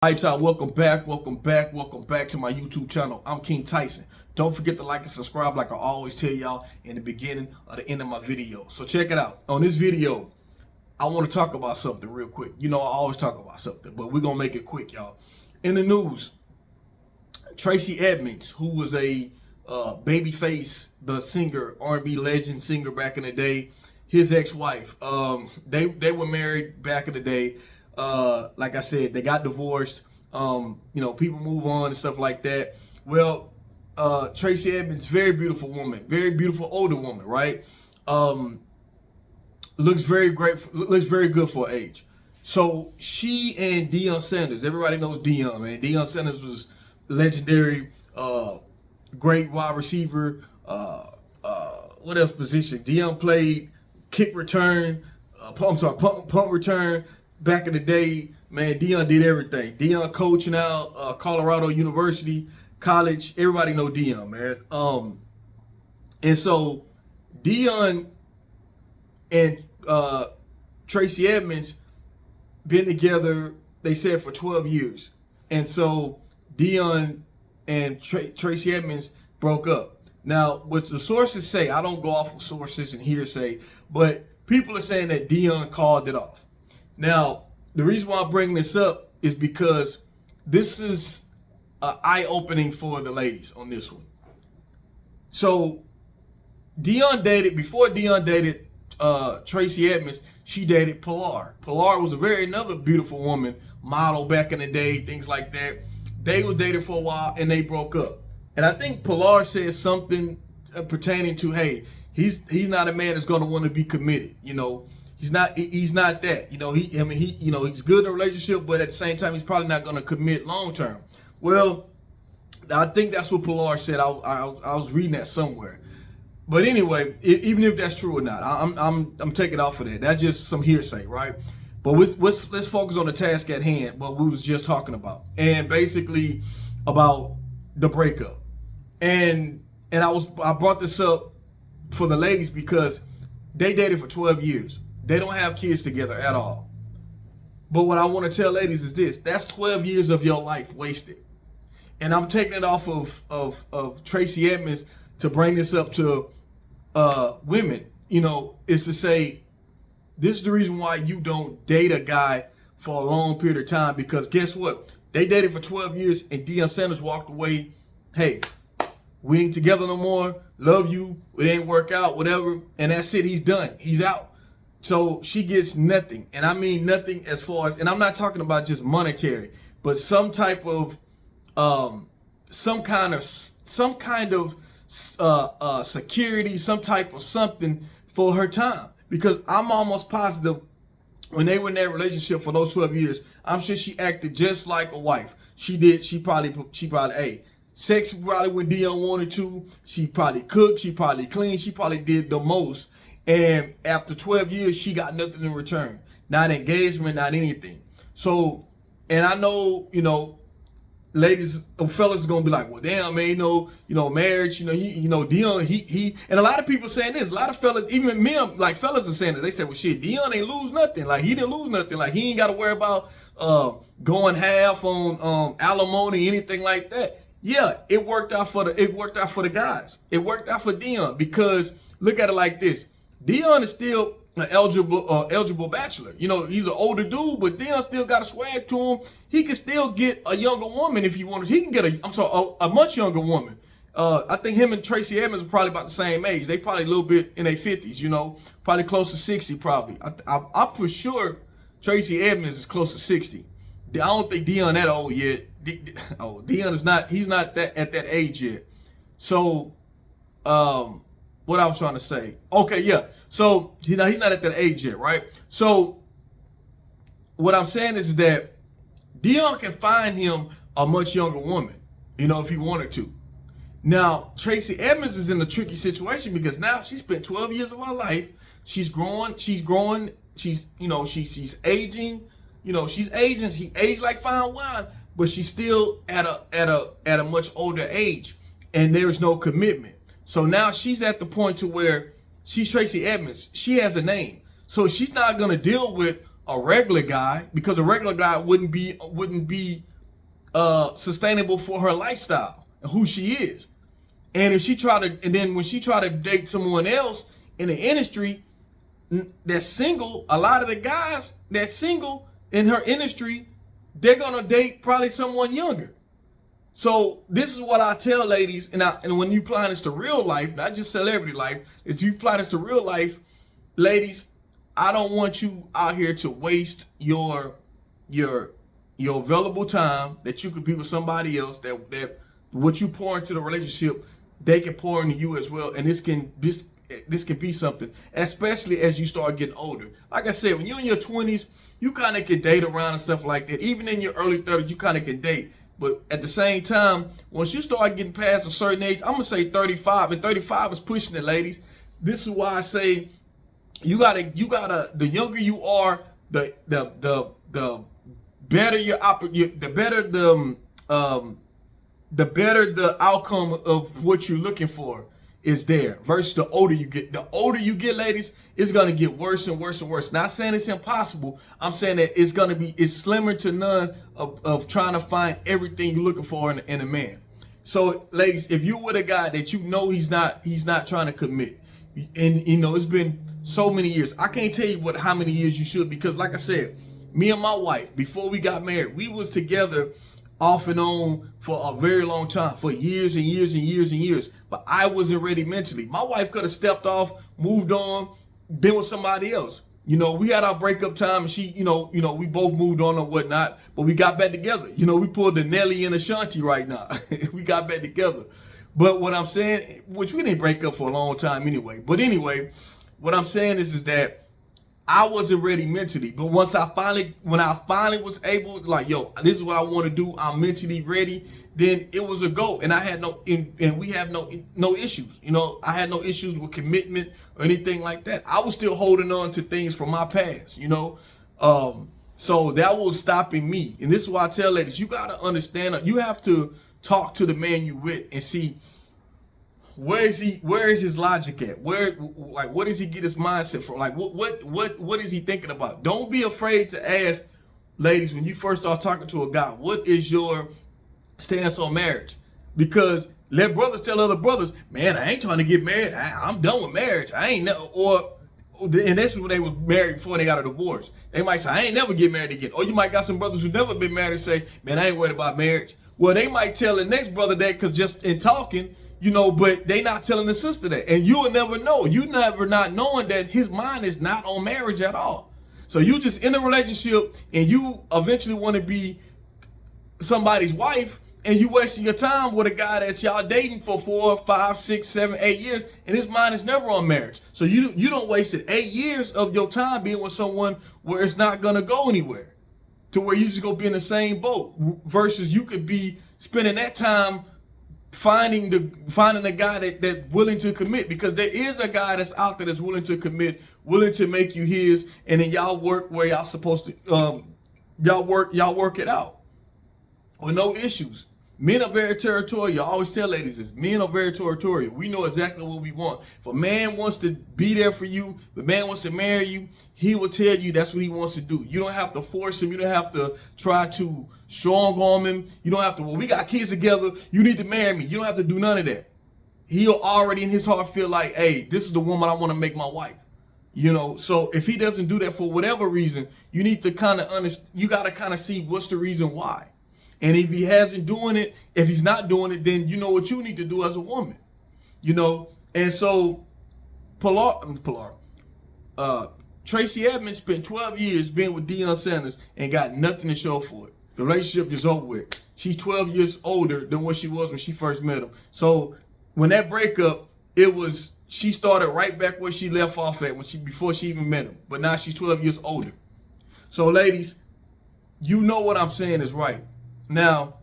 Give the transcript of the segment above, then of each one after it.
All right, y'all, welcome back to my YouTube channel. I'm King Tyson. Don't forget to like and subscribe like I always tell y'all in the beginning or the end of my video. So check it out. On this video, I want to talk about something real quick. You know, I always talk about something, but we're going to make it quick, y'all. In the news, Tracy Edwards, who was a Babyface, the singer, R&B legend singer back in the day, his ex-wife, they were married back in the day. Like I said, they got divorced. You know, people move on and stuff like that. Well, Tracy Edwards, very beautiful woman, very beautiful older woman, right? Looks very great, looks very good for her age. So she and Deion Sanders, everybody knows Deion, man. Deion Sanders was legendary, great wide receiver. What else position? Deion played kick return, punt return. Back in the day, man, Deion did everything. Deion coach now, Colorado University, college. Everybody know Deion, man. And so Deion and Tracy Edwards been together, they said, for 12 years. And so Deion and Tracy Edwards broke up. Now, what the sources say, I don't go off of sources and hearsay, but people are saying that Deion called it off. Now, the reason why I'm bringing this up is because this is an eye-opening for the ladies on this one. So, before Deion dated Tracy Edwards, she dated Polar. Polar was another beautiful woman, model back in the day, things like that. They were dating for a while and they broke up. And I think Polar said something pertaining to, hey, he's not a man that's going to want to be committed, you know. He's not that, you know. He's good in a relationship, but at the same time, he's probably not going to commit long term. Well, I think that's what Polar said. I was reading that somewhere. But anyway, even if that's true or not, I'm taking off of that. That's just some hearsay, right? But let's focus on the task at hand, what we was just talking about, and basically about the breakup. And I brought this up for the ladies because they dated for 12 years. They don't have kids together at all. But what I want to tell ladies is this: that's 12 years of your life wasted. And I'm taking it off of Tracy Edwards to bring this up to women. You know, is to say, this is the reason why you don't date a guy for a long period of time, because guess what? They dated for 12 years and Deion Sanders walked away. Hey, we ain't together no more. Love you. It ain't work out, whatever. And that's it. He's done. He's out. So she gets nothing. And I mean nothing as far as, and I'm not talking about just monetary, but some type of, some kind of security, some type of something for her time. Because I'm almost positive when they were in that relationship for those 12 years, I'm sure she acted just like a wife. She probably, hey, sex probably when Deion wanted to. She probably cooked. She probably cleaned. She probably did the most. And after 12 years, she got nothing in return. Not engagement, not anything. So, and I know, you know, ladies, fellas are gonna be like, well, damn, man, you know, marriage, Deion, he, and a lot of people saying this. A lot of fellas, even men, like fellas are saying this. They say, well, shit, Deion ain't lose nothing. Like, he didn't lose nothing. Like, he ain't got to worry about going half on alimony, anything like that. Yeah, it worked out for the guys. It worked out for Deion, because look at it like this: Deion is still an eligible bachelor. You know, he's an older dude, but Deion still got a swag to him. He can still get a younger woman if he wanted. He can get a much younger woman. I think him and Tracy Edwards are probably about the same age. They probably a little bit in their 50s, you know, probably close to 60 probably. I'm for sure Tracy Edwards is close to 60. I don't think Deion that old yet. Deion is not, he's not that at that age yet. So, what I was trying to say. Okay, yeah. So he's not at that age yet, right? So what I'm saying is that Deion can find him a much younger woman, you know, if he wanted to. Now, Tracy Edwards is in a tricky situation because now she spent 12 years of her life. She's growing, she's aging, she aged like fine wine, but she's still at a much older age, and there is no commitment. So now she's at the point to where she's Tracy Edwards. She has a name. So she's not going to deal with a regular guy, because a regular guy wouldn't be sustainable for her lifestyle and who she is. And if she then when she try to date someone else in the industry that's single, a lot of the guys that's single in her industry, they're gonna date probably someone younger. So this is what I tell ladies, and when you apply this to real life, not just celebrity life, if you apply this to real life, ladies, I don't want you out here to waste your available time that you could be with somebody else, that what you pour into the relationship, they can pour into you as well. And this can be something, especially as you start getting older. Like I said, when you're in your 20s, you kind of can date around and stuff like that. Even in your early 30s, you kind of can date. But at the same time, once you start getting past a certain age, I'm gonna say 35, and 35 is pushing it, ladies. This is why I say you gotta. The younger you are, the better the better the outcome of what you're looking for is there. Versus the older you get. The older you get, ladies, it's gonna get worse and worse and worse. Not saying it's impossible. I'm saying that it's slimmer to none of trying to find everything you're looking for in a man. So, ladies, if you're with a guy that you know he's not trying to commit, and it's been so many years, I can't tell you how many years you should, because like I said, me and my wife, before we got married, we was together off and on for a very long time, for years and years and years and years. But I wasn't ready mentally. My wife could have stepped off, moved on, been with somebody else. We had our breakup time, and she, we both moved on or whatnot, but we got back together. We pulled the Nelly and Ashanti right now. We got back together. But what I'm saying, which we didn't break up for a long time anyway. But anyway, what I'm saying is that I wasn't ready mentally. But when I finally was able, like, yo, this is what I want to do, I'm mentally ready, then it was a go. And I had we have no issues. I had no issues with commitment or anything like that. I was still holding on to things from my past, so that was stopping me. And this is why I tell ladies, you got to understand, you have to talk to the man you with and see where is his logic at? Where does he get his mindset from? Like, what is he thinking about? Don't be afraid to ask, ladies, when you first start talking to a guy, what is your stance on marriage? Because let brothers tell other brothers, man, I ain't trying to get married. I'm done with marriage. I ain't never, and that's when they was married before they got a divorce. They might say, I ain't never get married again. Or you might got some brothers who never been married and say, man, I ain't worried about marriage. Well, they might tell the next brother that because just in talking, but they not telling the sister that. And you will never know. You never not knowing that his mind is not on marriage at all. So you just in a relationship and you eventually want to be somebody's wife, and you wasting your time with a guy that y'all dating for 4, 5, 6, 7, 8 years, and his mind is never on marriage. So you don't wasted 8 years of your time being with someone where it's not gonna go anywhere, to where you just gonna be in the same boat. Versus you could be spending that time finding a guy that's willing to commit, because there is a guy that's out there that's willing to commit, willing to make you his, and then y'all work where y'all supposed to. Y'all work it out with no issues. Men are very territorial. I always tell ladies this. Men are very territorial. We know exactly what we want. If a man wants to be there for you, if a man wants to marry you, he will tell you that's what he wants to do. You don't have to force him. You don't have to try to strong arm him. You don't have to, well, we got kids together, you need to marry me. You don't have to do none of that. He'll already in his heart feel like, hey, this is the woman I want to make my wife. So if he doesn't do that for whatever reason, you need to kind of you got to kind of see what's the reason why. And if he hasn't doing it, if he's not doing it, then you know what you need to do as a woman. And so Tracy Edwards spent 12 years being with Deion Sanders and got nothing to show for it. The relationship is over with. She's 12 years older than what she was when she first met him. So when that breakup, she started right back where she left off at before she even met him. But now she's 12 years older. So ladies, you know what I'm saying is right. Now,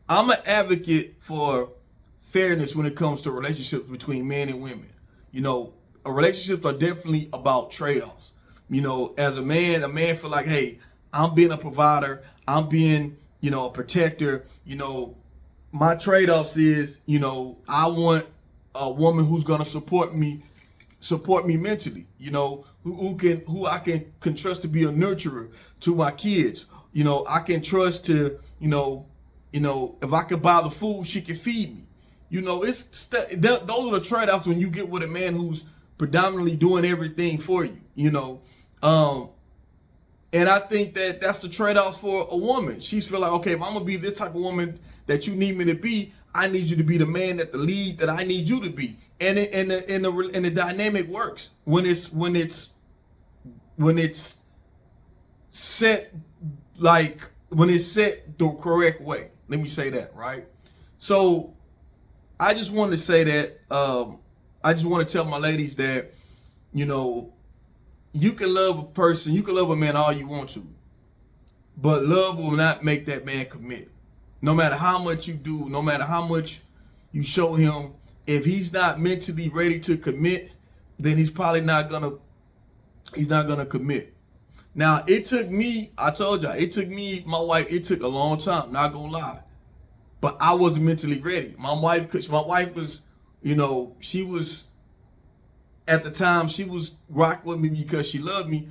I'm an advocate for fairness when it comes to relationships between men and women. Relationships are definitely about trade-offs. As a man feel like, hey, I'm being a provider, I'm being, a protector. My trade-offs is, I want a woman who's gonna support me support me mentally, you know, who I can trust to be a nurturer to my kids. You know, I can trust to, if I could buy the food, she can feed me. You know, those are the trade-offs when you get with a man who's predominantly doing everything for you, you know. And I think that that's the trade-offs for a woman. She's feel like, okay, if I'm gonna be this type of woman that you need me to be, I need you to be the man, that the lead that I need you to be. And the dynamic works when it's set, like when it's set the correct way. Let me say that, right? So I just wanted to say that I just want to tell my ladies that, you know, you can love a person, you can love a man all you want to, but love will not make that man commit. No matter how much you do, no matter how much you show him, if he's not mentally ready to commit, then he's probably not gonna commit. Now, it took me, I told y'all, it took me, my wife, it took a long time, not gonna lie. But I wasn't mentally ready. My wife was, you know, she was, at the time, she was rocking with me because she loved me.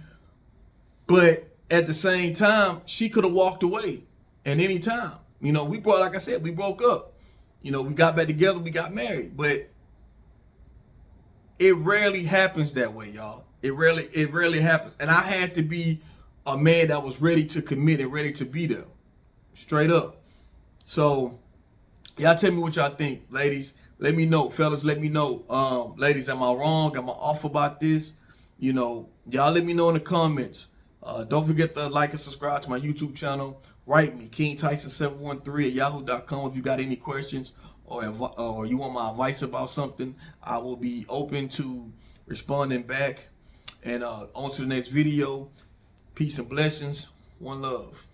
But at the same time, she could have walked away at any time. You know, like I said, we broke up. You know, we got back together, we got married. But it rarely happens that way, y'all. It rarely happens. And I had to be a man that was ready to commit and ready to be there. Straight up. So, y'all tell me what y'all think, ladies. Let me know. Fellas, let me know. Ladies, am I wrong? Am I off about this? You know, y'all let me know in the comments. Don't forget to like and subscribe to my YouTube channel. Write me, KingTyson713@yahoo.com if you got any questions or you want my advice about something. I will be open to responding back. And on to the next video. Peace and blessings. One love.